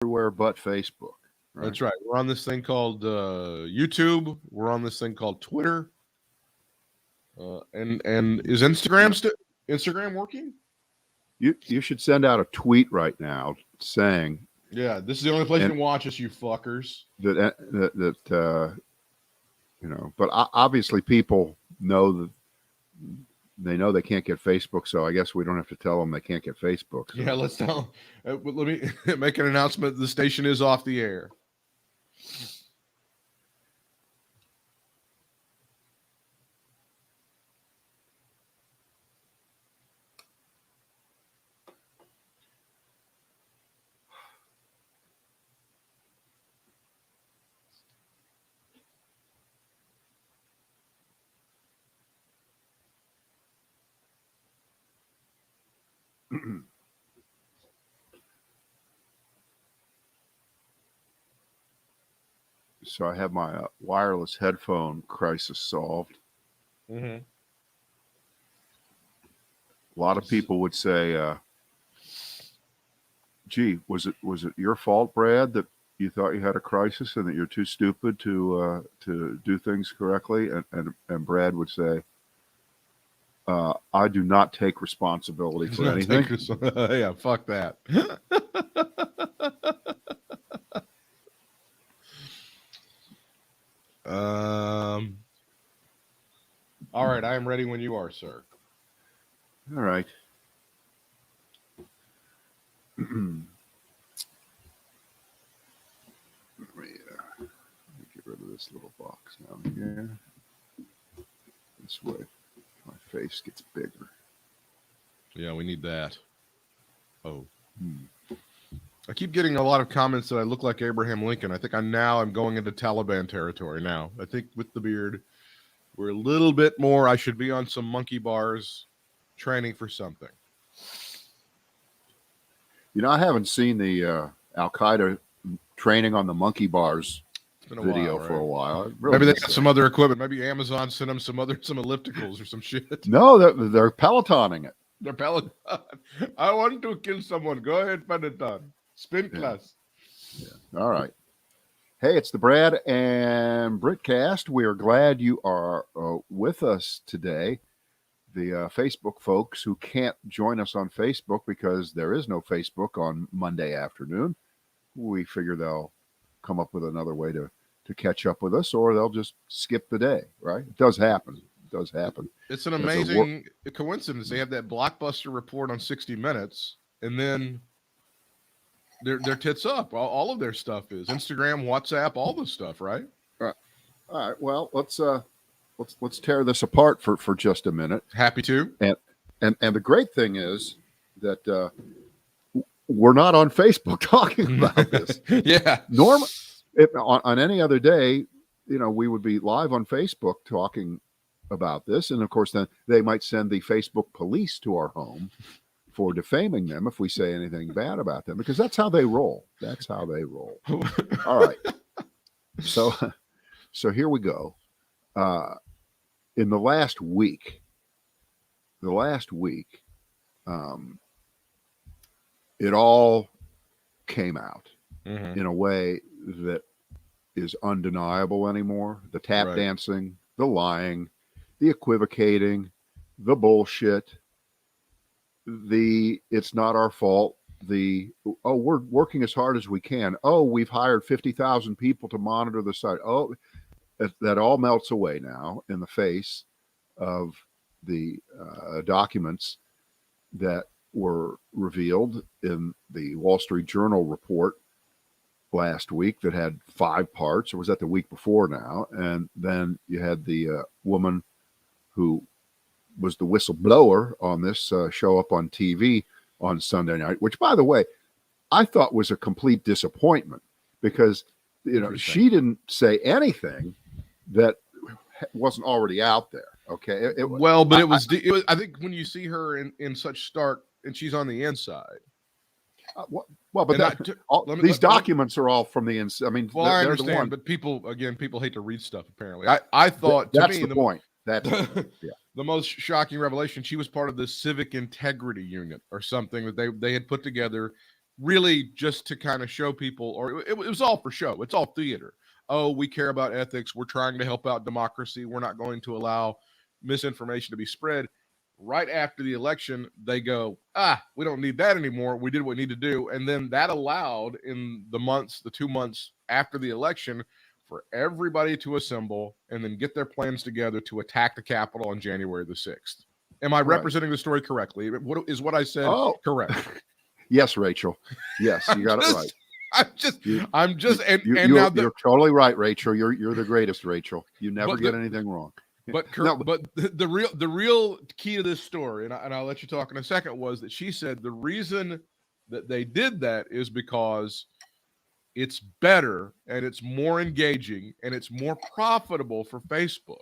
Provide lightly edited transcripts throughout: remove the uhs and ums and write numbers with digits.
everywhere but Facebook. Right? That's right. We're on this thing called YouTube. We're on this thing called Twitter. And is Instagram working? You should send out a tweet right now saying, "Yeah, this is the only place you can watch us, you fuckers." That but obviously people know that they know they can't get Facebook, so I guess we don't have to tell them they can't get Facebook. So. Yeah, let's tell them. Let me make an announcement. The station is off the air. So I have my wireless headphone crisis solved. Mm-hmm. A lot of people would say, "Gee, was it your fault, Brad, that you thought you had a crisis and that you're too stupid to do things correctly?" And Brad would say, "I do not take responsibility for anything." Yeah, fuck that. All right, I am ready when you are, sir. All right. Let me get rid of this little box down here. This way, my face gets bigger. Yeah, we need that. Oh. I keep getting a lot of comments that I look like Abraham Lincoln. I think I'm going into Taliban territory now. I think with the beard, we're a little bit more. I should be on some monkey bars training for something. I haven't seen the Al-Qaeda training on the monkey bars video while, right? for a while. Maybe they got some other equipment. Maybe Amazon sent them some ellipticals or some shit. No, they're Pelotoning it. They're Peloton. I want to kill someone. Go ahead, Peloton. Spin class. Yeah. All right. Hey, it's the Brad and Britt cast. We are glad you are with us today. The Facebook folks who can't join us on Facebook because there is no Facebook on Monday afternoon, we figure they'll come up with another way to catch up with us, or they'll just skip the day, right? It does happen. It's an amazing coincidence. They have that blockbuster report on 60 Minutes, and then their tits up. All of their stuff is Instagram, WhatsApp, all this stuff, right? All right. Well, let's tear this apart for just a minute. Happy to. And the great thing is that we're not on Facebook talking about this. Yeah. If on any other day, we would be live on Facebook talking about this, and of course, then they might send the Facebook police to our home for defaming them if we say anything bad about them, because that's how they roll. All right. So here we go. In the last week, it all came out in a way that is undeniable anymore. The tap dancing, the lying, the equivocating, the bullshit, it's not our fault, we're working as hard as we can. We've hired 50,000 people to monitor the site. That all melts away now in the face of the documents that were revealed in the Wall Street Journal report last week that had 5 parts, or was that the week before now? And then you had the woman who was the whistleblower on this show up on TV on Sunday night, which, by the way, I thought was a complete disappointment, because she didn't say anything that wasn't already out there. Okay. It was. I think when you see her in such stark, and she's on the inside. These documents are all from the inside. I mean, I understand, but people hate to read stuff. Apparently, I thought that's the point. The most shocking revelation. She was part of the Civic Integrity Unit or something that they had put together really just to kind of show people, or it was all for show. It's all theater. Oh, we care about ethics. We're trying to help out democracy. We're not going to allow misinformation to be spread. Right after the election, they go, we don't need that anymore. We did what we need to do. And then that allowed in the 2 months after the election for everybody to assemble and then get their plans together to attack the Capitol on January the 6th. Am I representing the story correctly? What I said correct? Yes, Rachel. Yes, you got it right. You're totally right, Rachel. You're the greatest, Rachel. You never get anything wrong. But the real key to this story, and I'll let you talk in a second, was that she said the reason that they did that is because it's better and it's more engaging and it's more profitable for Facebook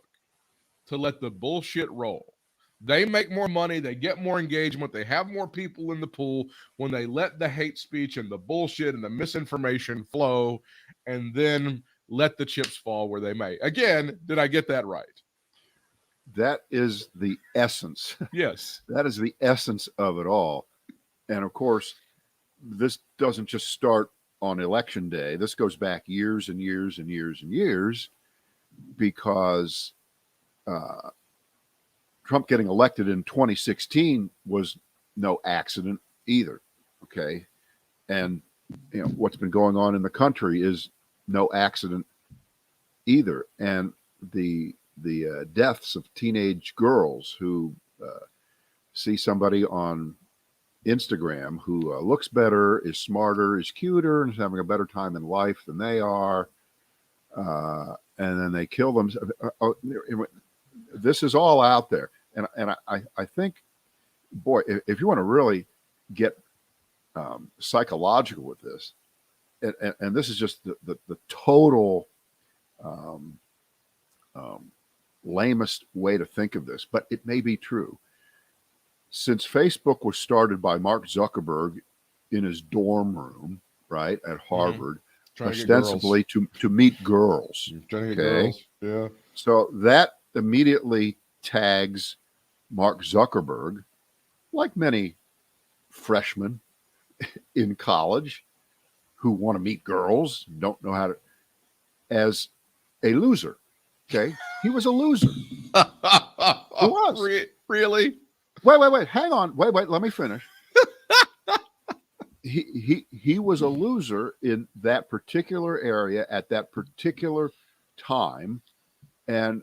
to let the bullshit roll. They make more money, they get more engagement, they have more people in the pool when they let the hate speech and the bullshit and the misinformation flow and then let the chips fall where they may. Again, did I get that right? That is the essence. Yes. That is the essence of it all. And of course, this doesn't just start on election day. This goes back years and years and years and years, because Trump getting elected in 2016 was no accident either. Okay. And what's been going on in the country is no accident either. And the deaths of teenage girls who see somebody on Instagram who looks better, is smarter, is cuter, and is having a better time in life than they are, and then they kill them. This is all out there, and I think, boy, if you want to really get psychological with this, and this is just the total lamest way to think of this, but it may be true. Since Facebook was started by Mark Zuckerberg in his dorm room, right, at Harvard, ostensibly to meet girls. Trying to get girls. Yeah. So that immediately tags Mark Zuckerberg, like many freshmen in college who want to meet girls, don't know how to, as a loser. Okay. He was a loser. He was. Really? Wait. Hang on. Wait. Let me finish. He was a loser in that particular area at that particular time. And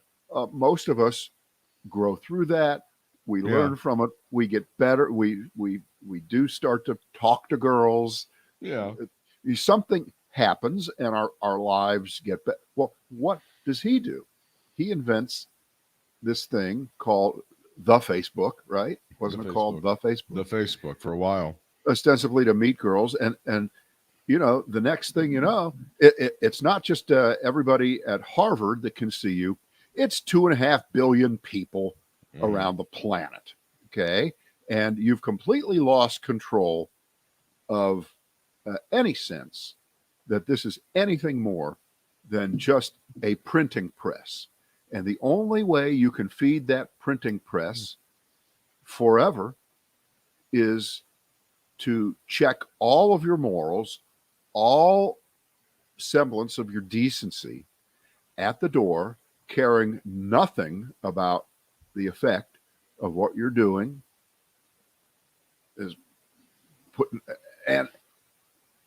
most of us grow through that. We learn from it. We get better. We do start to talk to girls. Yeah. Something happens and our lives get better. Well, what does he do? He invents this thing called the Facebook, right? Wasn't it called the Facebook? The Facebook for a while. Ostensibly to meet girls. And the next thing you know, it's not just everybody at Harvard that can see you. It's 2.5 billion people around the planet. Okay. And you've completely lost control of any sense that this is anything more than just a printing press. And the only way you can feed that printing press forever is to check all of your morals, all semblance of your decency at the door, caring nothing about the effect of what you're doing, and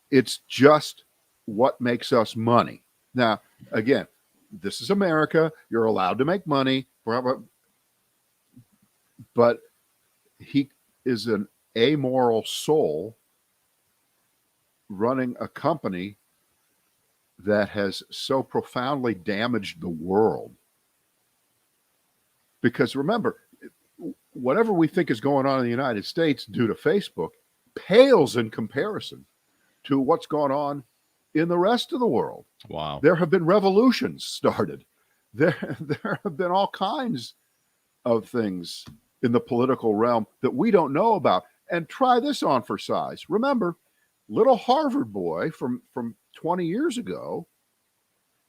it's just what makes us money. Now, again, this is America. You're allowed to make money, but he is an amoral soul running a company that has so profoundly damaged the world. Because remember, whatever we think is going on in the United States due to Facebook pales in comparison to what's going on in the rest of the world. Wow. There have been revolutions started. There have been all kinds of things in the political realm that we don't know about. And try this on for size. Remember, little Harvard boy from 20 years ago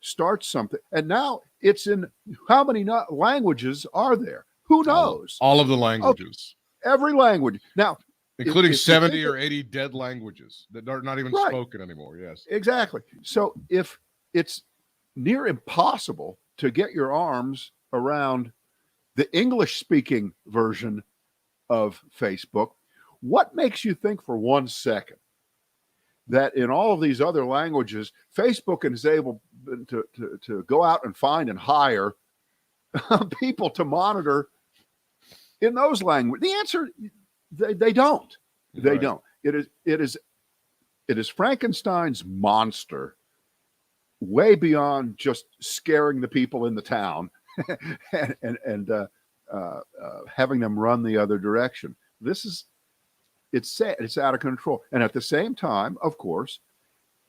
starts something, and now it's in how many languages are there? Who knows? All of the languages. Every language. Now, including if you 70 think or 80 dead languages that are not even right, spoken anymore. Yes, exactly. So if it's near impossible to get your arms around the English-speaking version of Facebook, what makes you think for 1 second that in all of these other languages, Facebook is able to go out and find and hire people to monitor in those languages? The answer, they don't. They right. don't. It is Frankenstein's monster, way beyond just scaring the people in the town and having them run the other direction. It's sad. It's out of control. And at the same time, of course,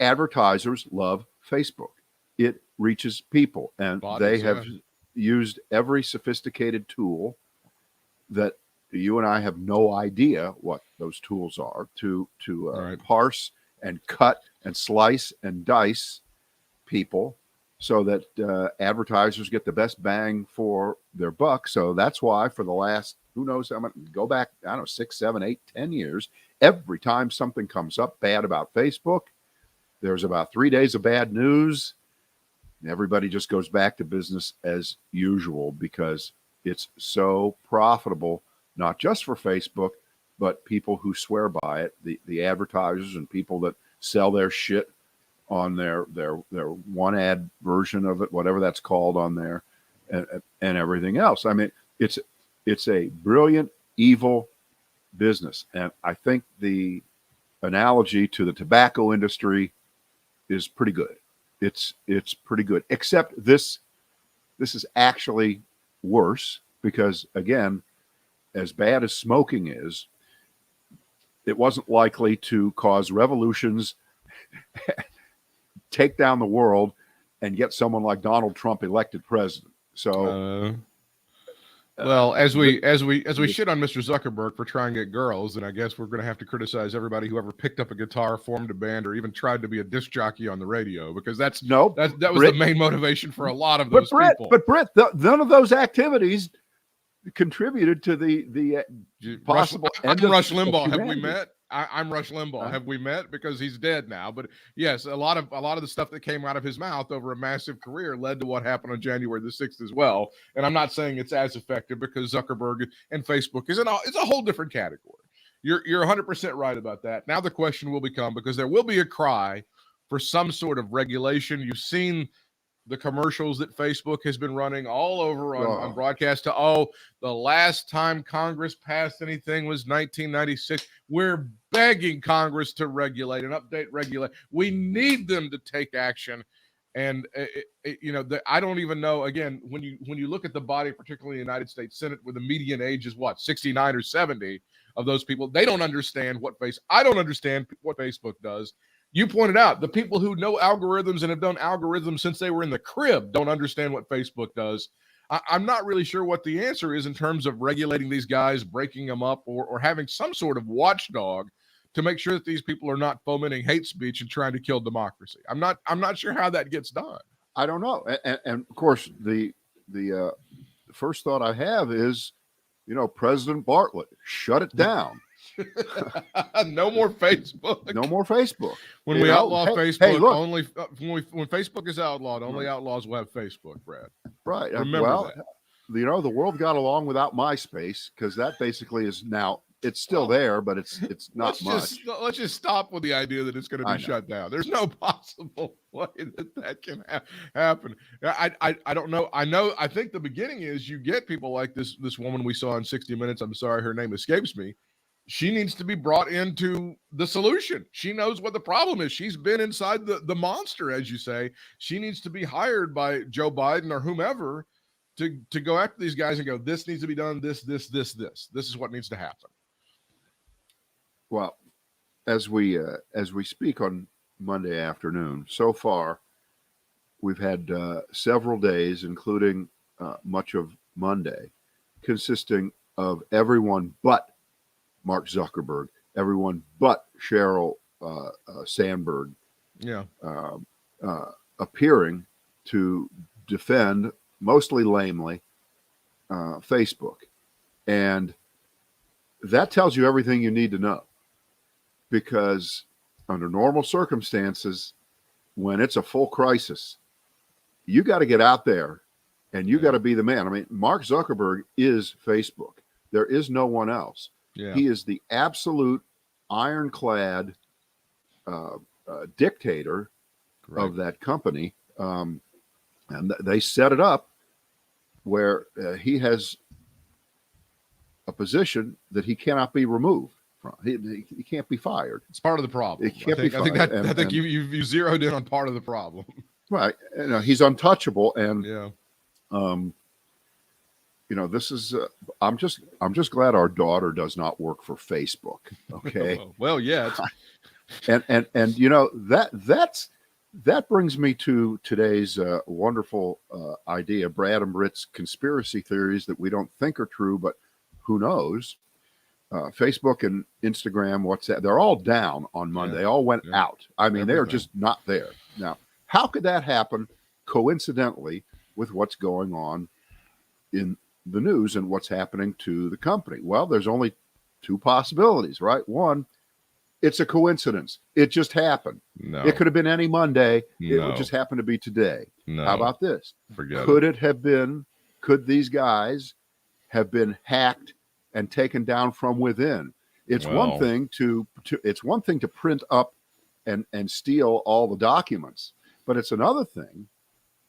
advertisers love Facebook. It reaches people, and they have used every sophisticated tool that you and I have no idea what those tools are to parse and cut and slice and dice people so that advertisers get the best bang for their buck. So that's why for the last, who knows, I'm going to go back, I don't know, 6, 7, 8, 10 years, every time something comes up bad about Facebook, there's about 3 days of bad news. And everybody just goes back to business as usual because it's so profitable, not just for Facebook, but people who swear by it, the advertisers and people that sell their shit on their one ad version of it, whatever that's called on there, and everything else. I mean, it's a brilliant, evil business. And I think the analogy to the tobacco industry is pretty good. It's pretty good, except this is actually worse because, again, as bad as smoking is, it wasn't likely to cause revolutions, take down the world, and get someone like Donald Trump elected president. So, well, as we shit on Mr. Zuckerberg for trying to get girls, then I guess we're going to have to criticize everybody who ever picked up a guitar, formed a band, or even tried to be a disc jockey on the radio, because that was Britt, the main motivation for a lot of those people. But Britt, none of those activities contributed to the possible end of Rush Limbaugh. humanity. Have we met? I'm Rush Limbaugh. Have we met? Because he's dead now. But yes, a lot of the stuff that came out of his mouth over a massive career led to what happened on January the 6th as well. And I'm not saying it's as effective because Zuckerberg and Facebook it's a whole different category. You're 100% right about that. Now the question will become, because there will be a cry for some sort of regulation. You've seen the commercials that Facebook has been running all over on broadcast to, the last time Congress passed anything was 1996. We're begging Congress to regulate and regulate. We need them to take action. And, I don't even know, again, when you look at the body, particularly the United States Senate, where the median age is 69 or 70 of those people, they don't understand I don't understand what Facebook does. You pointed out the people who know algorithms and have done algorithms since they were in the crib don't understand what Facebook does. I'm not really sure what the answer is in terms of regulating these guys, breaking them up, or having some sort of watchdog to make sure that these people are not fomenting hate speech and trying to kill democracy. I'm not sure how that gets done. I don't know. And of course, the first thought I have is, President Bartlett, shut it down. No more Facebook. No more Facebook. When we outlaw Facebook, only when Facebook is outlawed, only outlaws will have Facebook, Brad. Right. Remember that. The world got along without MySpace because that basically is now, it's still there, but it's not much. Let's just stop with the idea that it's going to be shut down. There's no possible way that can happen. I don't know. I think the beginning is you get people like this woman we saw in 60 Minutes. I'm sorry, her name escapes me. She needs to be brought into the solution. She knows what the problem is. She's been inside the monster, as you say. She needs to be hired by Joe Biden or whomever to go after these guys and go, this needs to be done, this. This is what needs to happen. Well, as we speak on Monday afternoon, so far we've had several days, including much of Monday, consisting of everyone but Mark Zuckerberg, everyone but Sheryl Sandberg, appearing to defend, mostly lamely, Facebook. And that tells you everything you need to know, because under normal circumstances, when it's a full crisis, you got to get out there and you got to be the man. I mean, Mark Zuckerberg is Facebook. There is no one else. Yeah. He is the absolute ironclad dictator of that company. And they set it up where he has a position that he cannot be removed from. He can't be fired. It's part of the problem. It can't be fired. I think you zeroed in on part of the problem. Right. He's untouchable. And, yeah. This is, I'm just glad our daughter does not work for Facebook. Okay. Well, yeah. and that brings me to today's wonderful idea, Brad and Britt's conspiracy theories that we don't think are true, but who knows? Facebook and Instagram, WhatsApp, they're all down on Monday. They all went out. I mean, they're just not there. Now, how could that happen coincidentally with what's going on in the news and what's happening to the company? Well, there's only two possibilities, right? One, it's a coincidence. It just happened. No. It could have been any Monday. No. It would just happen to be today. No. How about this? Forget Could these guys have been hacked and taken down from within? It's one thing to print up and steal all the documents, but it's another thing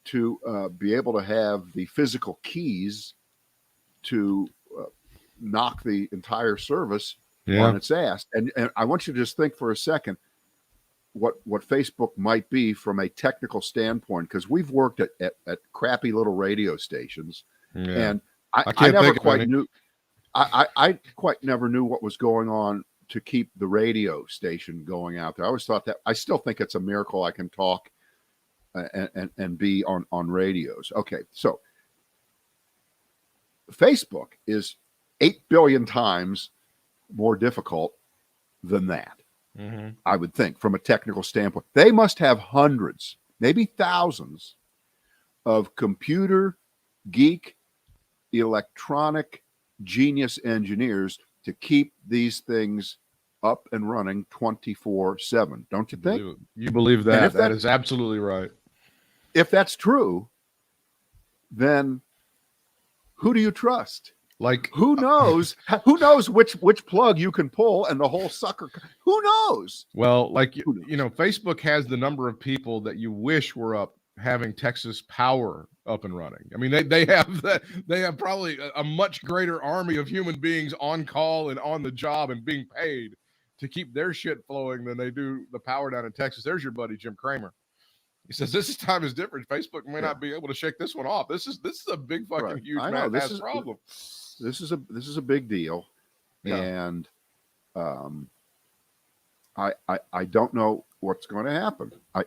to be able to have the physical keys to knock the entire service on its ass. And I want you to just think for a second what Facebook might be from a technical standpoint, because we've worked at crappy little radio stations, and I never quite knew. I quite never knew what was going on to keep the radio station going out there. I always thought that. I still think it's a miracle I can talk and be on radios. Okay, so Facebook is 8 billion times more difficult than that. Mm-hmm. I would think, from a technical standpoint. They must have hundreds, maybe thousands of computer geek, electronic genius engineers to keep these things up and running 24/7. Don't you think? You believe that? That is absolutely right. If that's true, then who do you trust? Like, who knows? Who knows which plug you can pull and the whole sucker? Who knows? Well, like, Facebook has the number of people that you wish were up having Texas Power up and running. I mean, they have that. They have probably a much greater army of human beings on call and on the job and being paid to keep their shit flowing than they do the power down in Texas. There's your buddy Jim Cramer. He says this time is different. Facebook may not be able to shake this one off. This is a big fucking huge mass problem. This is a big deal, and I don't know what's going to happen. I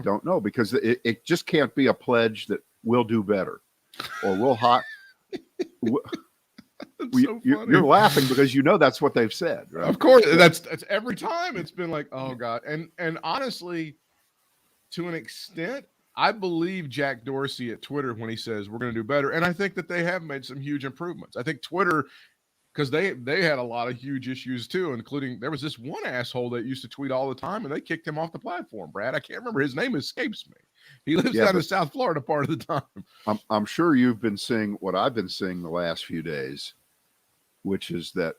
don't know, because it just can't be a pledge that we'll do better or we'll hot. You're laughing because that's what they've said, right? Of course, that's every time it's been like, oh God, and honestly, to an extent, I believe Jack Dorsey at Twitter when he says we're going to do better. And I think that they have made some huge improvements. I think Twitter, because they had a lot of huge issues too, including there was this one asshole that used to tweet all the time and they kicked him off the platform, Brad. I can't remember. His name escapes me. He lives down in South Florida part of the time. I'm sure you've been seeing what I've been seeing the last few days, which is that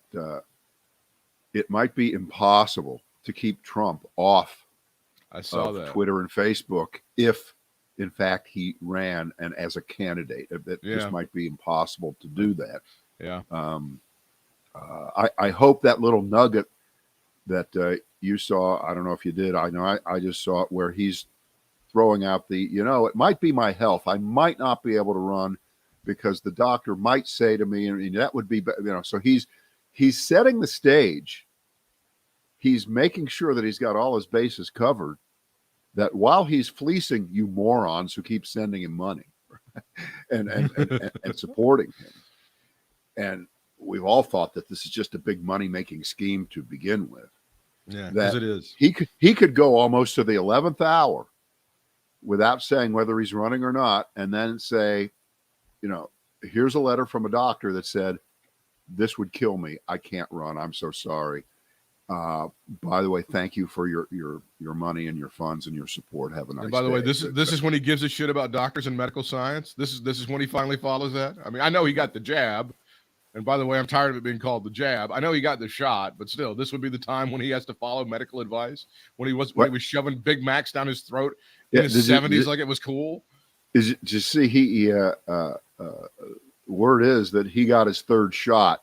it might be impossible to keep Trump off of Twitter and Facebook if, in fact, he ran and as a candidate. It just might be impossible to do that. Yeah. I hope that little nugget that you saw, I don't know if you did. I know I just saw it, where he's throwing out it might be my health. I might not be able to run because the doctor might say to me, and that would be, so he's setting the stage. He's making sure that he's got all his bases covered, that while he's fleecing you morons who keep sending him money and supporting him. And we've all thought that this is just a big money-making scheme to begin with. Yeah, because it is. He could go almost to the 11th hour without saying whether he's running or not, and then say, here's a letter from a doctor that said, this would kill me. I can't run. I'm so sorry. By the way, thank you for your money and your funds and your support. Have a nice day. And by the way, this is when he gives a shit about doctors and medical science. This is when he finally follows that. I mean, I know he got the jab. And by the way, I'm tired of it being called the jab. I know he got the shot, but still, this would be the time when he has to follow medical advice. When he was shoving Big Macs down his throat in his 70s like it was cool. Did you see word is that he got his third shot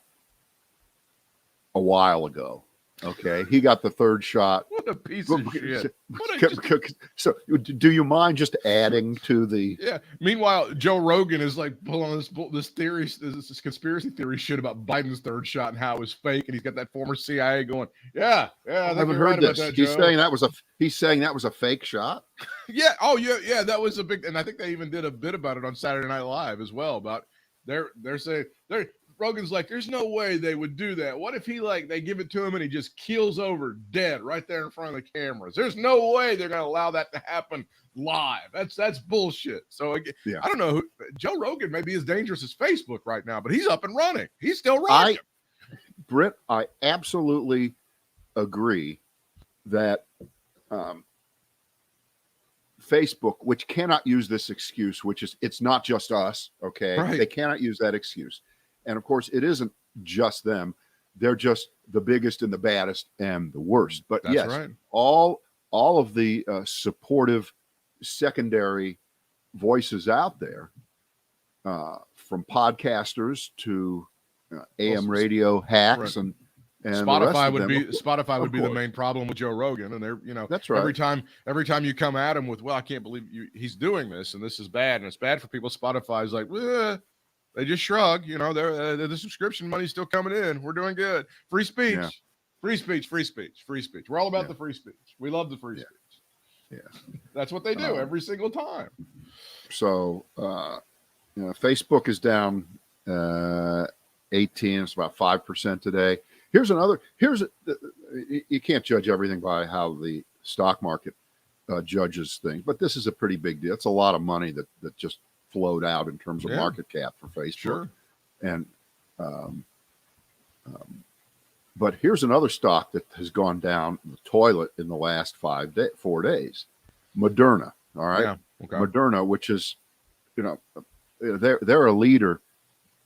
a while ago. Okay, he got the third shot. What a piece of shit. So, do you mind just adding to the? Yeah. Meanwhile, Joe Rogan is like pulling this theory, this conspiracy theory shit about Biden's third shot and how it was fake, and he's got that former CIA going, I haven't heard this. He's saying that was a fake shot. Yeah. Oh, yeah. That was a big, and I think they even did a bit about it on Saturday Night Live as well. About they're saying Rogan's like, there's no way they would do that. What if they give it to him and he just keels over dead right there in front of the cameras? There's no way they're going to allow that to happen live. That's bullshit. So yeah. I don't know. Joe Rogan may be as dangerous as Facebook right now, but he's up and running. He's still running. Britt, I absolutely agree that Facebook, which cannot use this excuse, which is it's not just us. Okay. Right. They cannot use that excuse. And of course, it isn't just them. They're just the biggest and the baddest and the worst. But that's yes, right. all of the supportive secondary voices out there, from podcasters to AM radio hacks and Spotify would be the main problem with Joe Rogan. And they're, that's right. Every time you come at him with, well, I can't believe he's doing this and this is bad and it's bad for people. Spotify's like, they just shrug, the subscription money's still coming in. We're doing good. Free speech, yeah. free speech. We're all about the free speech. We love the free speech. Yeah. That's what they do every single time. So, Facebook is down 18. It's about 5% today. You can't judge everything by how the stock market judges things, but this is a pretty big deal. It's a lot of money that just flowed out in terms of market cap for Facebook. Sure. And but here's another stock that has gone down the toilet in the last 4 days. Moderna. All right. Yeah. Okay. Moderna, which is, they're a leader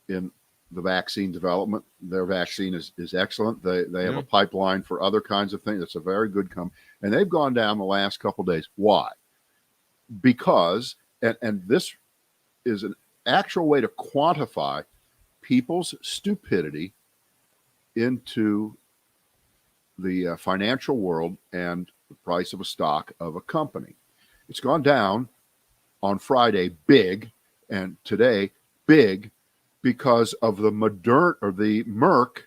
in the vaccine development. Their vaccine is excellent. They have a pipeline for other kinds of things. It's a very good company. And they've gone down the last couple of days. Why? Because, and this is an actual way to quantify people's stupidity into the financial world and the price of a stock of a company. It's gone down on Friday big, and today big, because of the Merck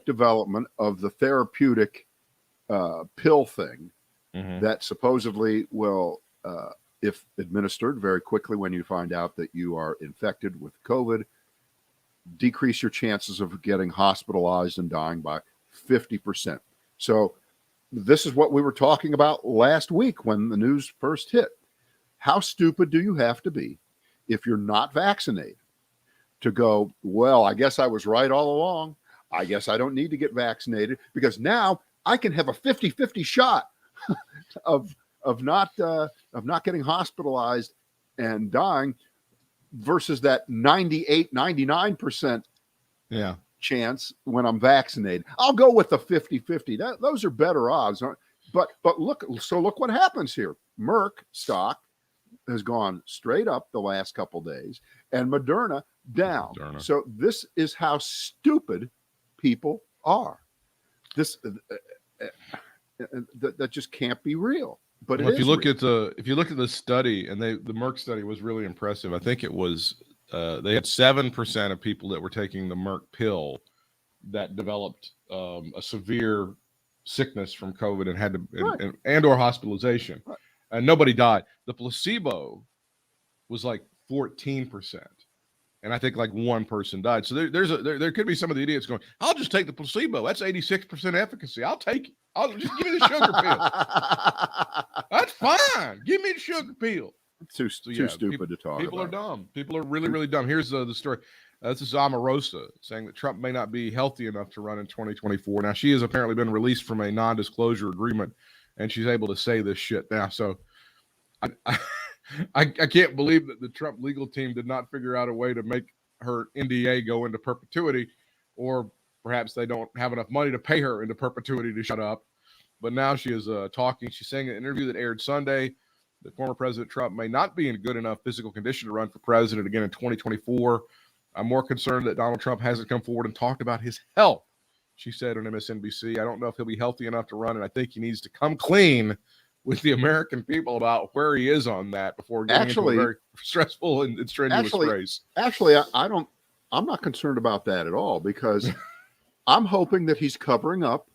development of the therapeutic pill thing that supposedly will, if administered very quickly when you find out that you are infected with COVID, decrease your chances of getting hospitalized and dying by 50%. So this is what we were talking about last week when the news first hit. How stupid do you have to be if you're not vaccinated to go, well, I guess I was right all along. I guess I don't need to get vaccinated because now I can have a 50-50 shot of not getting hospitalized and dying versus that 99% chance when I'm vaccinated. I'll go with the 50-50. Those are better odds. But look what happens here. Merck stock has gone straight up the last couple days and Moderna down. So this is how stupid people are. This that just can't be real. But if you look at the study, and the Merck study was really impressive. I think it was they had 7% of people that were taking the Merck pill that developed a severe sickness from COVID and had to and or hospitalization, and nobody died. The placebo was like 14%. And I think like one person died. So there could be some of the idiots going, I'll just take the placebo. That's 86% efficacy. I'll take it. I'll just give me the sugar pill. That's fine. Give me the sugar pill. Too So, yeah, stupid to talk people about. are dumb. People are really, really dumb. Here's the story. This is Omarosa saying that Trump may not be healthy enough to run in 2024. Now, she has apparently been released from a non-disclosure agreement, and she's able to say this shit now. So I can't believe that the Trump legal team did not figure out a way to make her NDA go into perpetuity, or perhaps they don't have enough money to pay her into perpetuity to shut up. But now she is talking. She's saying in an interview that aired Sunday that former President Trump may not be in good enough physical condition to run for president again in 2024. I'm more concerned that Donald Trump hasn't come forward and talked about his health, she said on MSNBC. I don't know if he'll be healthy enough to run, and I think he needs to come clean with the American people about where he is on that before getting into a very stressful and strenuous race. Actually, I'm not concerned about that at all, because I'm hoping that he's covering up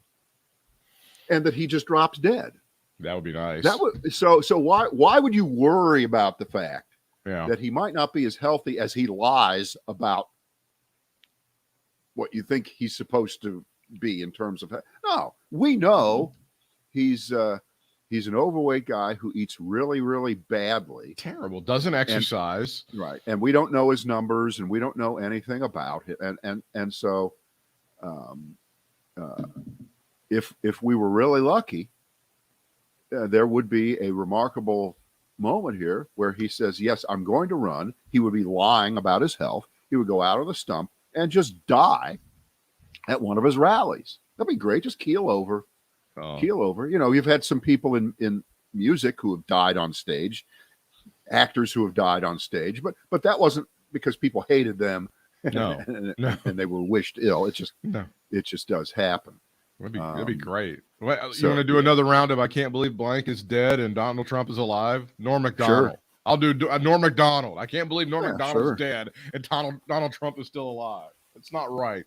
and that he just drops dead. That would be nice. So why would you worry about the fact that he might not be as healthy as he lies about what you think he's supposed to be in terms of? No, we know he's an overweight guy who eats really, really badly. Terrible. Doesn't exercise. Right. And we don't know his numbers, and we don't know anything about it. And so if we were really lucky, there would be a remarkable moment here where he says, yes, I'm going to run. He would be lying about his health. He would go out of the stump and just die at one of his rallies. That'd be great. Just keel over. Keel over. You know, you've had some people in music who have died on stage, actors who have died on stage, but that wasn't because people hated them and they were wished ill. It just does happen. That'd be great. You want to do another round of I can't believe blank is dead and Donald Trump is alive? Norm Macdonald. Sure. I'll do Norm Macdonald. I can't believe Norm Macdonald is dead and Donald Trump is still alive. It's not right.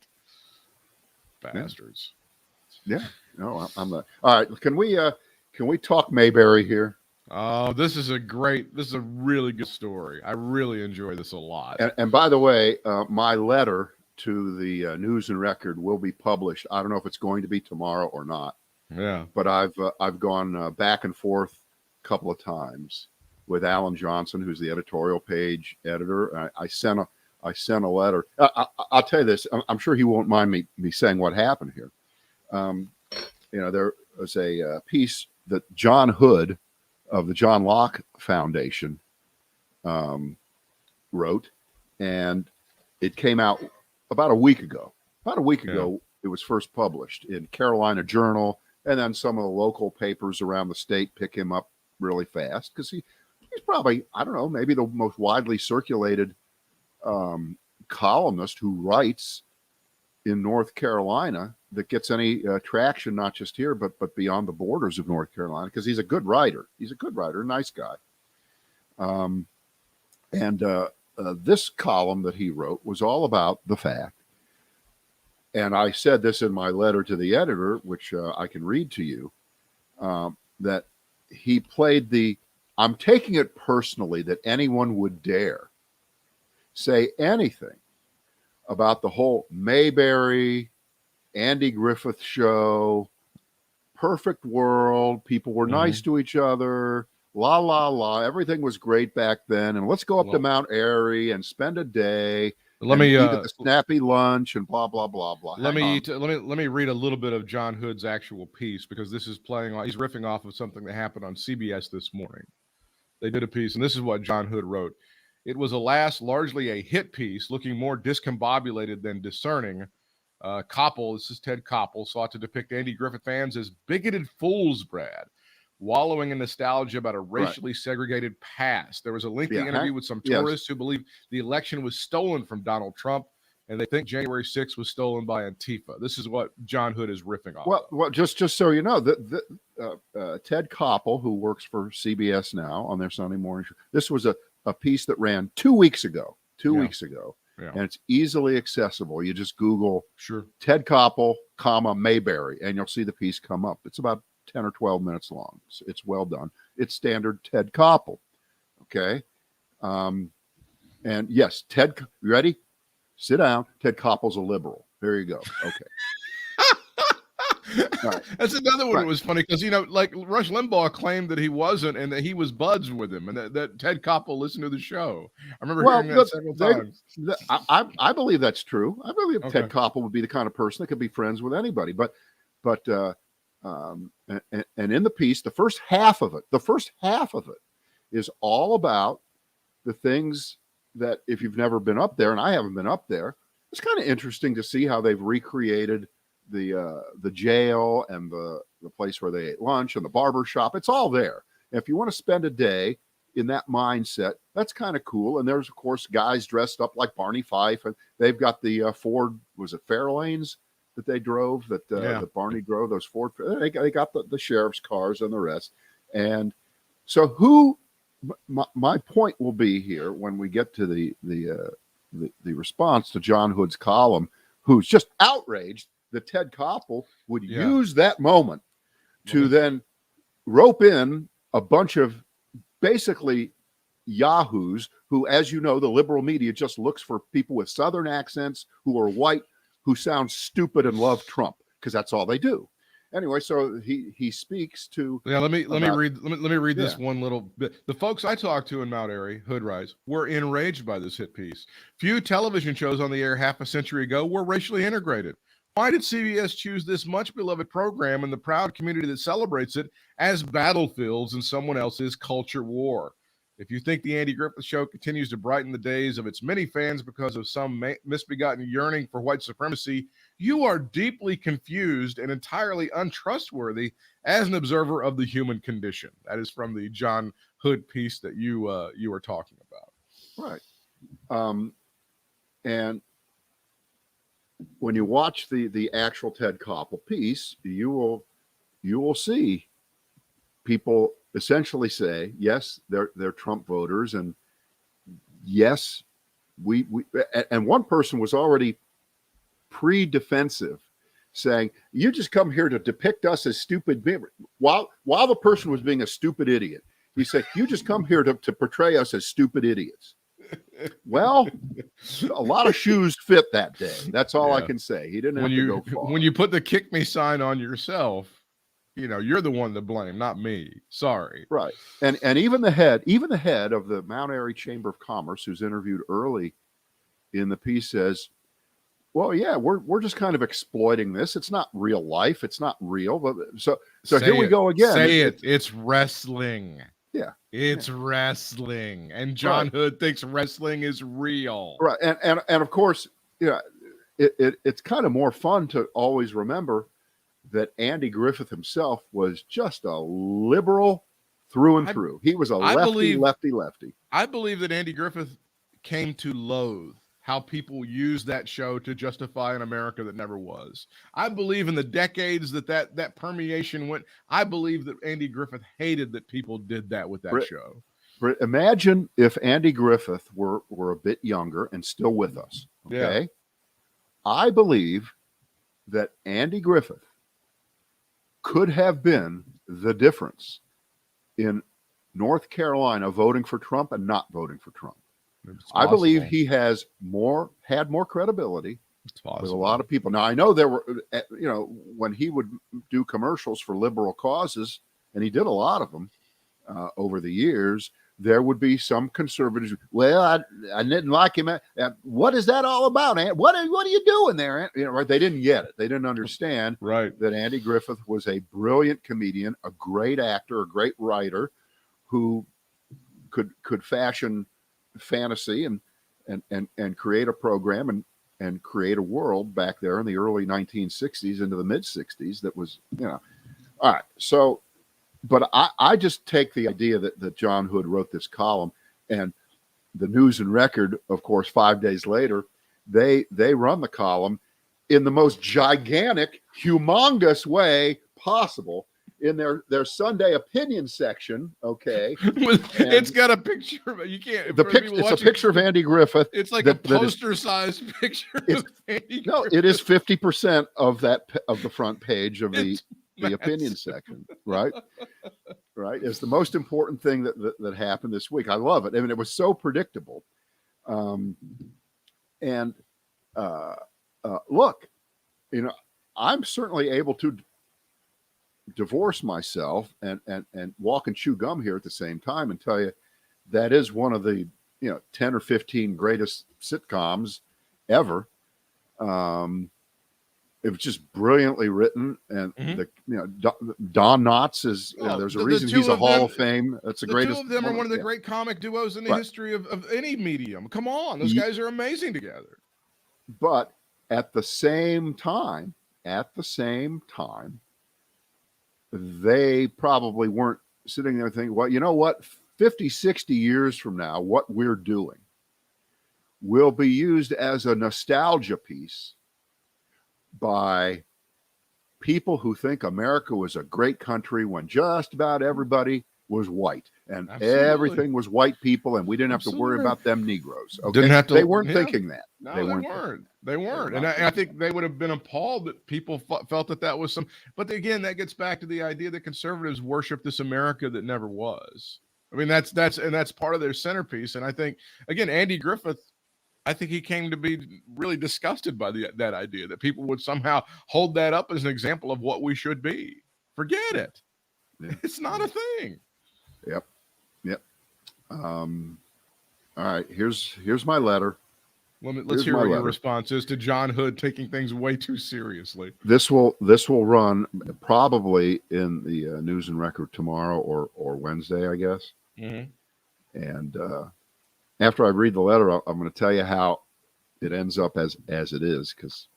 Bastards. Yeah. No, I'm not. All right. Can we talk Mayberry here? Oh, this is a really good story. I really enjoy this a lot. And by the way, my letter to the News and Record will be published. I don't know if it's going to be tomorrow or not. Yeah. But I've gone back and forth a couple of times with Alan Johnson, who's the editorial page editor. I sent a letter. I'll tell you this. I'm sure he won't mind me saying what happened here. There was a piece that John Hood of the John Locke Foundation wrote, and it came out about a week ago. It was first published in Carolina Journal, and then some of the local papers around the state pick him up really fast because he's probably, I don't know, maybe the most widely circulated columnist who writes in North Carolina that gets any traction, not just here, but beyond the borders of North Carolina, because he's a good writer. He's a good writer, nice guy. This column that he wrote was all about the fact, and I said this in my letter to the editor, which I can read to you, that he played I'm taking it personally that anyone would dare say anything about the whole Mayberry, Andy Griffith show, perfect world, people were nice to each other, la, la, la. Everything was great back then. And let's go up to Mount Airy and spend a day. Let me eat at the snappy lunch and blah, blah, blah, blah. Let me read a little bit of John Hood's actual piece, because this is he's riffing off of something that happened on CBS this morning. They did a piece, and this is what John Hood wrote. It was, alas, largely a hit piece, looking more discombobulated than discerning. This is Ted Koppel, sought to depict Andy Griffith fans as bigoted fools, Brad, wallowing in nostalgia about a racially segregated past. There was a lengthy interview with some tourists who believe the election was stolen from Donald Trump, and they think January 6th was stolen by Antifa. This is what John Hood is riffing off. Well, just so you know, Ted Koppel, who works for CBS now on their Sunday morning show, this was a piece that ran 2 weeks ago. And it's easily accessible. You just Google Ted Koppel, Mayberry, and you'll see the piece come up. It's about 10 or 12 minutes long. It's well done. It's standard Ted Koppel. Okay. And yes, you ready? Sit down. Ted Koppel's a liberal. There you go. Okay. Right. That's another one that Right. was funny because, like Rush Limbaugh claimed that he wasn't and that he was buds with him and that Ted Koppel listened to the show. I remember Well, hearing that several times. I believe that's true. I believe Okay. Ted Koppel would be the kind of person that could be friends with anybody. But and in the piece, the first half of it is all about the things that, if you've never been up there, and I haven't been up there, it's kind of interesting to see how they've recreated the jail and the place where they ate lunch and the barber shop. It's all there. And if you want to spend a day in that mindset, that's kind of cool. And there's, of course, guys dressed up like Barney Fife, and they've got the Ford, was it Fairlanes that they drove, that Barney drove, those Ford, they got the sheriff's cars and the rest. And so my point will be here when we get to the response to John Hood's column, who's just outraged that Ted Koppel would use that moment to then rope in a bunch of basically yahoos who, as you know, the liberal media just looks for people with Southern accents who are white, who sound stupid and love Trump, because that's all they do. Anyway, so he speaks to let me read this one little bit. The folks I talked to in Mount Airy, Hood Rise, were enraged by this hit piece. Few television shows on the air half a century ago were racially integrated. Why did CBS choose this much beloved program and the proud community that celebrates it as battlefields in someone else's culture war? If you think the Andy Griffith Show continues to brighten the days of its many fans because of some misbegotten yearning for white supremacy, you are deeply confused and entirely untrustworthy as an observer of the human condition. That is from the John Hood piece that you were talking about. Right. And when you watch the actual Ted Koppel piece, you will see people essentially say, yes, they're Trump voters, and yes, we and one person was already pre-defensive, saying, you just come here to depict us as stupid, while the person was being a stupid idiot. He said, you just come here to portray us as stupid idiots. Well, a lot of shoes fit that day. That's all I can say. He didn't have to go far. When you put the kick me sign on yourself, you're the one to blame, not me. Sorry. Right. And even the head of the Mount Airy Chamber of Commerce, who's interviewed early in the piece, says, well, yeah, we're just kind of exploiting this. It's not real life. It's not real. But so here we go again. Say it. It's wrestling. Yeah. It's wrestling. And John Hood thinks wrestling is real. Right. And of course, it's kind of more fun to always remember that Andy Griffith himself was just a liberal through and through. He was a lefty. I believe that Andy Griffith came to loathe how people use that show to justify an America that never was. I believe in the decades that permeation went. I believe that Andy Griffith hated that people did that with that show. Britt, imagine if Andy Griffith were a bit younger and still with us. Okay. Yeah. I believe that Andy Griffith could have been the difference in North Carolina voting for Trump and not voting for Trump. I believe he had more credibility with a lot of people. Now, I know there were, when he would do commercials for liberal causes, and he did a lot of them over the years, there would be some conservatives. Well, I didn't like him. What is that all about, Aunt? What are you doing there, Aunt? Right? They didn't get it. They didn't understand that Andy Griffith was a brilliant comedian, a great actor, a great writer, who could fashion fantasy and create a program and create a world back there in the early 1960s into the mid 60s that was, all right. So, but I just take the idea that John Hood wrote this column, and the News and Record, of course, 5 days later, they run the column in the most gigantic, humongous way possible in their Sunday opinion section. Okay. It's got a picture of you can't. It's a picture of Andy Griffith. It's like a poster-sized picture of Andy Griffith. No, it is 50% of the front page of the opinion section, right? Right. It's the most important thing that happened this week. I love it. I mean, it was so predictable. Look, I'm certainly able to divorce myself and walk and chew gum here at the same time and tell you that is one of the 10 or 15 greatest sitcoms ever. It was just brilliantly written, and Don Knotts is there's a reason he's a Hall of Fame. That's the greatest. Two of them are one of the great comic duos in the history of any medium. Come on, those guys are amazing together. But at the same time, they probably weren't sitting there thinking, well, you know what, 50, 60 years from now, what we're doing will be used as a nostalgia piece by people who think America was a great country when just about everybody was white and everything was white people, and we didn't have to worry about them Negroes. Okay? Didn't have to, they weren't thinking that. No, they weren't. And I think they would have been appalled that people felt that was some. But again, that gets back to the idea that conservatives worship this America that never was. I mean, that's part of their centerpiece. And I think, again, Andy Griffith, I think he came to be really disgusted by that idea that people would somehow hold that up as an example of what we should be. Forget it. Yeah. It's not a thing. Yep. All right. Here's my letter. Let's hear what your response is to John Hood taking things way too seriously. This will run probably in the News and Record tomorrow or Wednesday, I guess. Mm-hmm. And after I read the letter, I'm going to tell you how it ends up as it is, because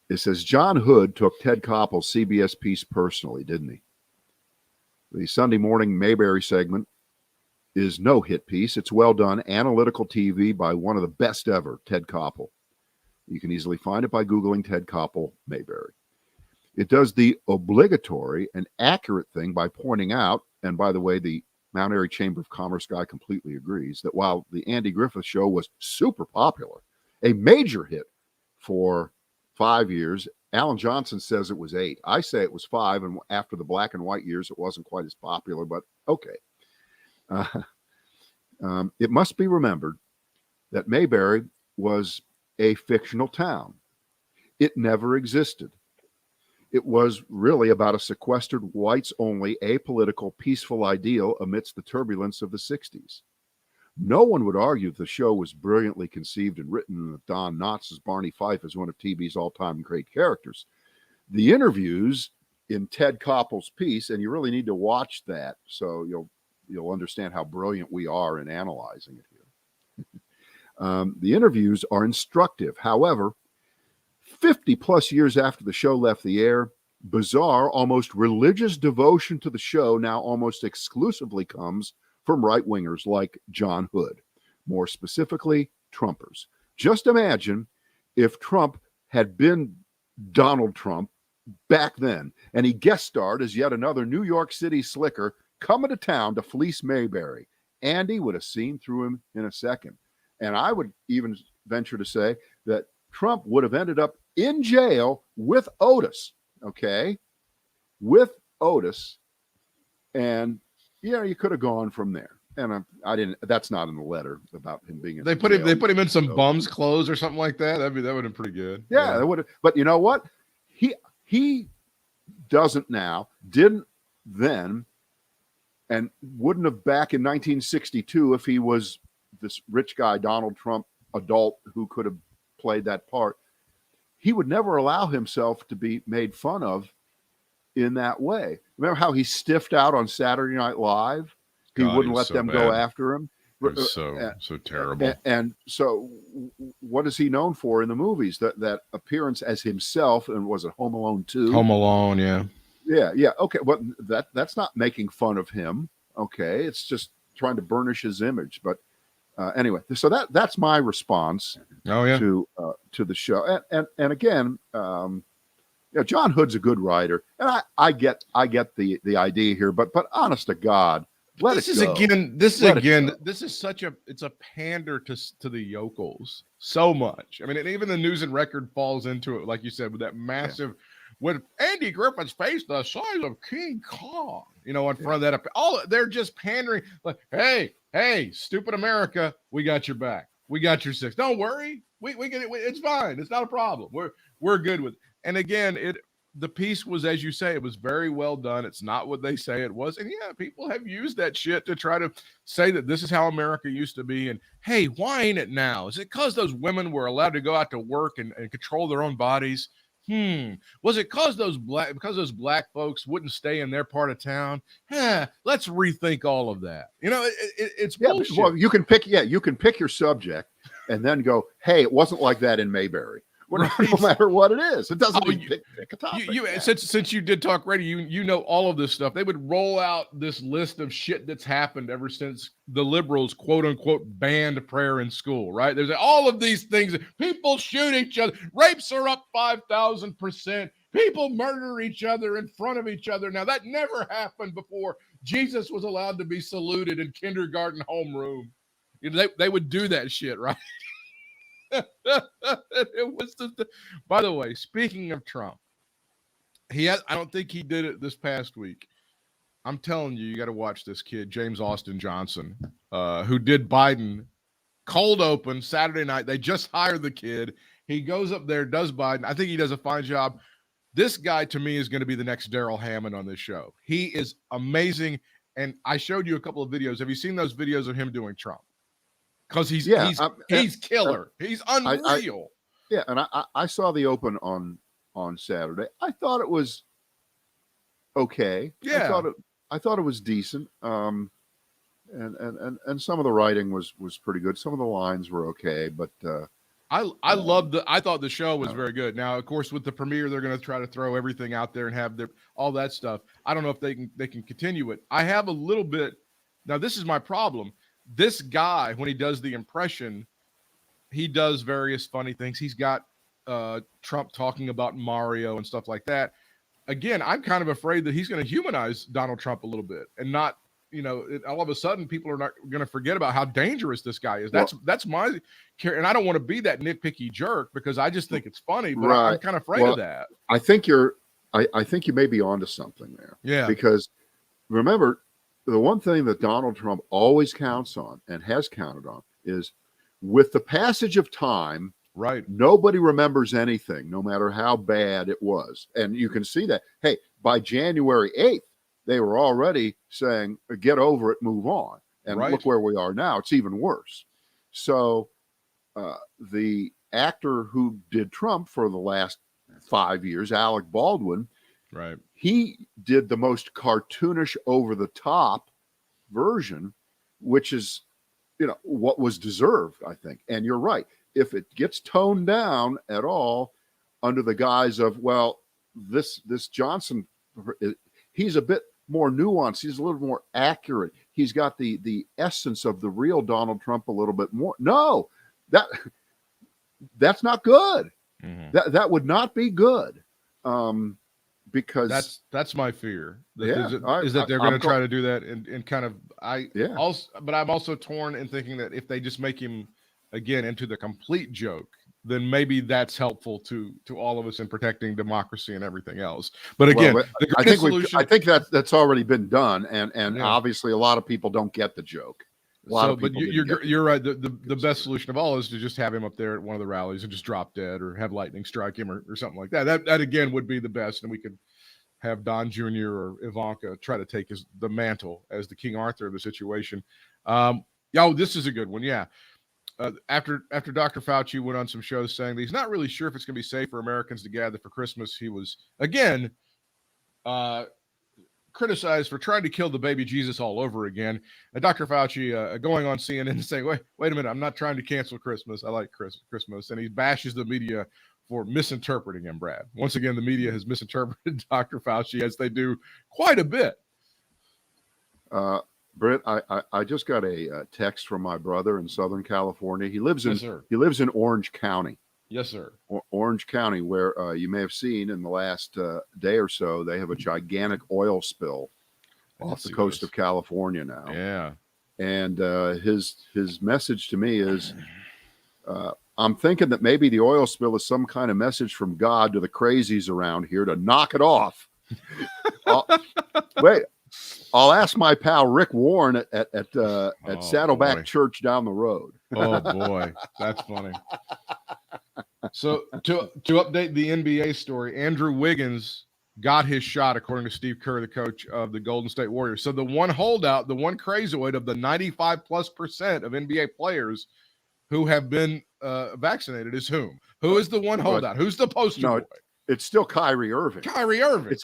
it says John Hood took Ted Koppel's CBS piece personally, didn't he? The Sunday morning Mayberry segment is no hit piece. It's well done, analytical TV by one of the best ever, Ted Koppel. You can easily find it by Googling Ted Koppel Mayberry. It does the obligatory and accurate thing by pointing out, and by the way, the Mount Airy Chamber of Commerce guy completely agrees, that while the Andy Griffith Show was super popular, a major hit for 5 years, Alan Johnson says it was 8. I say it was 5, and after the black and white years, it wasn't quite as popular, but okay. It must be remembered that Mayberry was a fictional town. It never existed. It was really about a sequestered, whites-only, apolitical, peaceful ideal amidst the turbulence of the 60s. No one would argue the show was brilliantly conceived and written, and that Don Knotts as Barney Fife is one of TV's all-time great characters. The interviews in Ted Koppel's piece, and you really need to watch that so you'll understand how brilliant we are in analyzing it here. The interviews are instructive. However, 50 plus years after the show left the air, bizarre, almost religious devotion to the show now almost exclusively comes from right-wingers like John Hood, more specifically, Trumpers. Just imagine if Trump had been Donald Trump back then, and he guest starred as yet another New York City slicker coming to town to fleece Mayberry. Andy would have seen through him in a second. And I would even venture to say that Trump would have ended up in jail with Otis, okay? With Otis. And, you could have gone from there. And I didn't, that's not in the letter about him being in They put him in some bum's clothes or something like that. That would have been pretty good. Yeah, that would have. But you know what? He doesn't now, didn't then, and wouldn't have back in 1962 if he was this rich guy, Donald Trump, adult who could have played that part. He would never allow himself to be made fun of in that way. Remember how he stiffed out on Saturday Night Live? He wouldn't let them go after him. It was so terrible. And so what is he known for in the movies? That appearance as himself, and was it Home Alone 2? Home Alone, yeah. Yeah. Okay, well, that's not making fun of him. Okay, it's just trying to burnish his image. But anyway, so that's my response. Oh yeah. To the show. And again, John Hood's a good writer, and I get the idea here. But honest to God, This is a pander to the yokels so much. I mean, and even the News and Record falls into it, like you said, with that massive, with Andy Griffith's face the size of King Kong, in front of that. They're just pandering, like, hey, stupid America, we got your back, we got your 6. Don't worry, we get it. It's fine. It's not a problem. We're good with it. And again, the piece was, as you say, it was very well done. It's not what they say it was. And yeah, people have used that shit to try to say that this is how America used to be. And hey, why ain't it now? Is it because those women were allowed to go out to work and control their own bodies? Was it because those black folks wouldn't stay in their part of town? Let's rethink all of that. It's bullshit. Well, you can pick your subject and then go, hey, it wasn't like that in Mayberry. Right. No matter what it is, it doesn't mean pick a topic. Since you did talk radio, you know all of this stuff. They would roll out this list of shit that's happened ever since the liberals, quote unquote, banned prayer in school. Right? There's all of these things. People shoot each other. Rapes are up 5,000%. People murder each other in front of each other. Now that never happened before. Jesus was allowed to be saluted in kindergarten homeroom. They would do that shit, right? It was by the way, speaking of Trump, I don't think he did it this past week. I'm telling you, you got to watch this kid, James Austin Johnson, who did Biden cold open Saturday night. They just hired the kid. He goes up there, does Biden. I think he does a fine job. This guy, to me, is going to be the next Daryl Hammond on this show. He is amazing. And I showed you a couple of videos. Have you seen those videos of him doing Trump? Because he's killer. He's unreal. And I saw the open on Saturday. I thought it was okay. Yeah, I thought it was decent. And some of the writing was pretty good. Some of the lines were okay, but I thought the show was very good. Now, of course, with the premiere, they're going to try to throw everything out there and have all that stuff. I don't know if they can continue it. I have a little bit. Now, this is my problem. This guy, when he does the impression, he does various funny things. He's got Trump talking about Mario and stuff like that. Again, I'm kind of afraid that he's going to humanize Donald Trump a little bit and not, all of a sudden people are not going to forget about how dangerous this guy is. That's my care. And I don't want to be that nitpicky jerk because I just think it's funny, but I'm kind of afraid of that. I think you may be onto something there. Yeah. Because remember, the one thing that Donald Trump always counts on and has counted on is with the passage of time, right? Nobody remembers anything, no matter how bad it was. And you can see that. Hey, by January 8th, they were already saying, get over it, move on. And look where we are now. It's even worse. So the actor who did Trump for the last 5 years, Alec Baldwin, right, he did the most cartoonish, over the top version, which is, what was deserved, I think. And you're right. If it gets toned down at all under the guise of, well, this Johnson, he's a bit more nuanced. He's a little more accurate. He's got the essence of the real Donald Trump a little bit more. No, that's not good. Mm-hmm. That would not be good. Because that's my fear. Is that they're going to try to do that and kind of but I'm also torn in thinking that if they just make him again into the complete joke, then maybe that's helpful to all of us in protecting democracy and everything else. But again, I think that's already been done, and obviously a lot of people don't get the joke. But you're right. The best solution of all is to just have him up there at one of the rallies and just drop dead, or have lightning strike him, or something like that. That again would be the best, and we could have Don Jr. or Ivanka try to take the mantle as the King Arthur of the situation. This is a good one. Yeah. After Dr. Fauci went on some shows saying that he's not really sure if it's going to be safe for Americans to gather for Christmas, he was again criticized for trying to kill the baby Jesus all over again. And Dr. Fauci going on CNN and saying, wait a minute, I'm not trying to cancel Christmas. I like Christmas. And he bashes the media for misinterpreting him, Brad. Once again, the media has misinterpreted Dr. Fauci, as they do quite a bit. Britt, I just got a text from my brother in Southern California. He lives in Orange County. Yes, sir. Orange County, where you may have seen in the last day or so, they have a gigantic oil spill off the coast of California now. Yeah. And his message to me is, I'm thinking that maybe the oil spill is some kind of message from God to the crazies around here to knock it off. I'll ask my pal Rick Warren at Saddleback Church down the road. Oh boy, that's funny. So to update the NBA story, Andrew Wiggins got his shot, according to Steve Kerr, the coach of the Golden State Warriors. So the one holdout, the one crazoid of the 95+% of NBA players who have been vaccinated is whom? Who is the one holdout? Who's the poster boy? It's still Kyrie Irving. Kyrie Irving. It's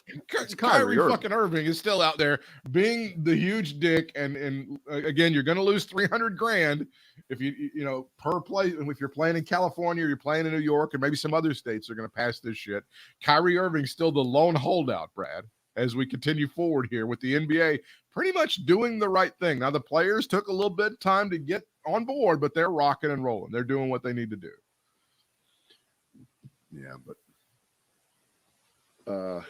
Kyrie Irving. Fucking Irving is still out there being the huge dick. And again, you're going to lose $300,000 if you per play. And if you're playing in California, or you're playing in New York, and maybe some other states are going to pass this shit. Kyrie Irving's still the lone holdout, Brad, as we continue forward here with the NBA pretty much doing the right thing. Now, the players took a little bit of time to get on board, but they're rocking and rolling. They're doing what they need to do. Yeah, but I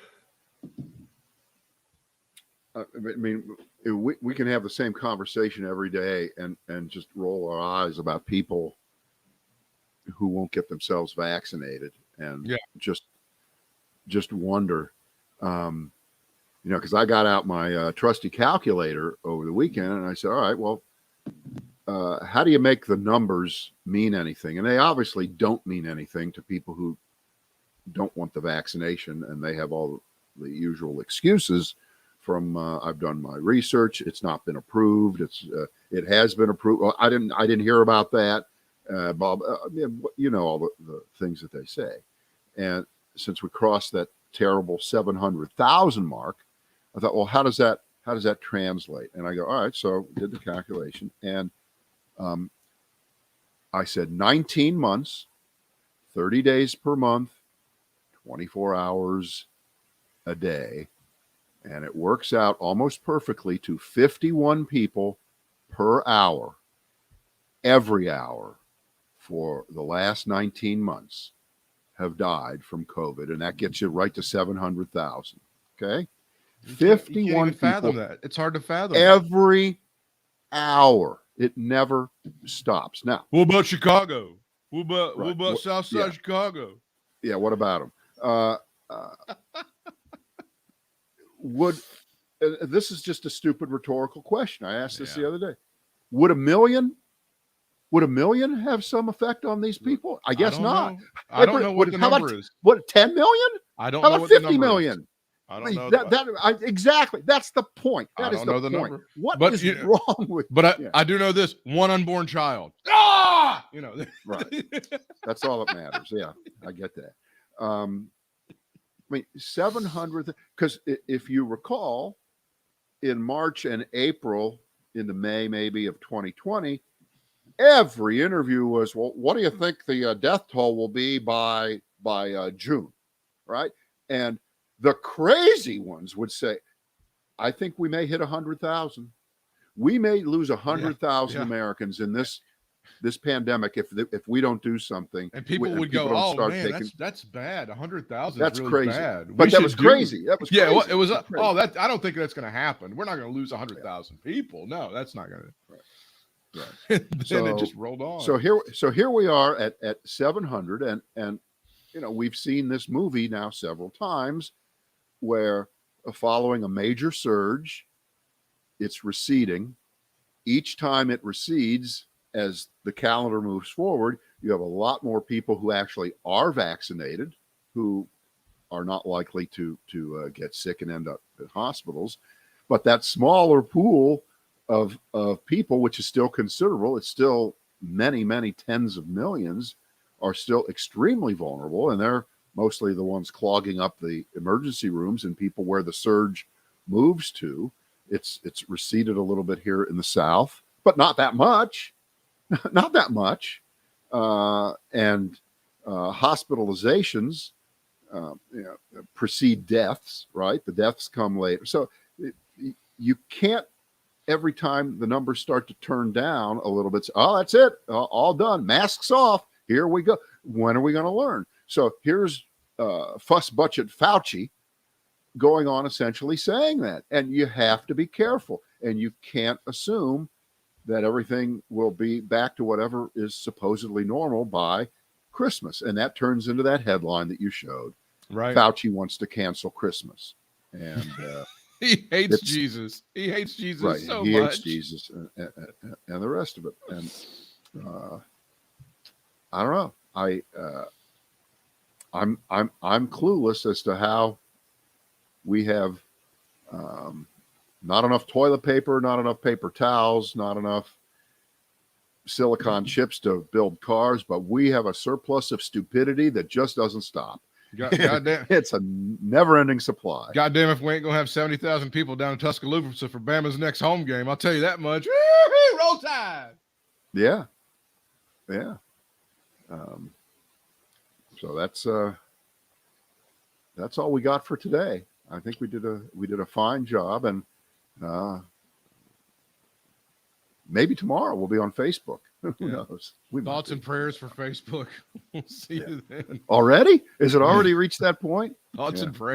mean, we can have the same conversation every day and just roll our eyes about people who won't get themselves vaccinated and just wonder, because I got out my trusty calculator over the weekend and I said, all right, well, how do you make the numbers mean anything? And they obviously don't mean anything to people who don't want the vaccination, and they have all the usual excuses from I've done my research, it's not been approved, it has been approved. Well, I didn't hear about that, Bob. All the things that they say. And since we crossed that terrible 700,000 mark, I thought, well, how does that translate? And I go, all right, so did the calculation, and I said 19 months, 30 days per month, 24 hours a day, and it works out almost perfectly to 51 people per hour, every hour for the last 19 months have died from COVID, and that gets you right to 700,000. Okay, 51 people. Fathom that. It's hard to fathom. Every hour, it never stops. Now, what about Chicago? What about Southside Chicago? Yeah, what about them? This is just a stupid rhetorical question. I asked this the other day. Would a million have some effect on these people? I guess not. I don't know what the number is. What, 10 million? I don't know what what the 50 number million? Is. I don't know. Exactly. That's the point. That is the point. Number. What is wrong with? But I do know this: one unborn child. Right. That's all that matters. Yeah, I get that. I mean, 700. Because if you recall, in March and April, into May maybe of 2020, every interview was, well, what do you think the death toll will be by June, right? And the crazy ones would say, I think we may hit 100,000. We may lose 100,000 Americans in this pandemic if we don't do something. And people would go, "Oh man, that's bad. 100,000. That's really crazy. Bad." But that was crazy. That was crazy. Well, it was. I don't think that's going to happen. We're not going to lose 100,000 people. No, that's not going to. Right. Then it just rolled on. So here we are at 700, and we've seen this movie now several times, where following a major surge, it's receding. Each time it recedes, as the calendar moves forward, you have a lot more people who actually are vaccinated, who are not likely to get sick and end up in hospitals. But that smaller pool of people, which is still considerable, it's still many, many tens of millions, are still extremely vulnerable, and they're mostly the ones clogging up the emergency rooms and people where the surge moves to. It's receded a little bit here in the South, but not that much. Not that much. And hospitalizations precede deaths, right? The deaths come later. So you can't, every time the numbers start to turn down a little bit, oh, that's it. All done. Masks off. Here we go. When are we going to learn? So here's Fuss Budget Fauci going on essentially saying that. And you have to be careful. And you can't assume that everything will be back to whatever is supposedly normal by Christmas. And that turns into that headline that you showed. Right. Fauci wants to cancel Christmas. And he hates Jesus. He hates Jesus right, so he much. He hates Jesus and the rest of it. And I don't know. I'm clueless as to how we have not enough toilet paper, not enough paper towels, not enough silicon chips to build cars, but we have a surplus of stupidity that just doesn't stop. Goddamn. It's a never-ending supply. Goddamn, if we ain't gonna have 70,000 people down in Tuscaloosa for Bama's next home game, I'll tell you that much. Woo-hoo, roll Tide. Yeah. So that's all we got for today. I think we did a fine job, and maybe tomorrow we'll be on Facebook. Who knows? Thoughts and prayers for Facebook. We'll see you then. Already? Is it already reached that point? Thoughts and prayers.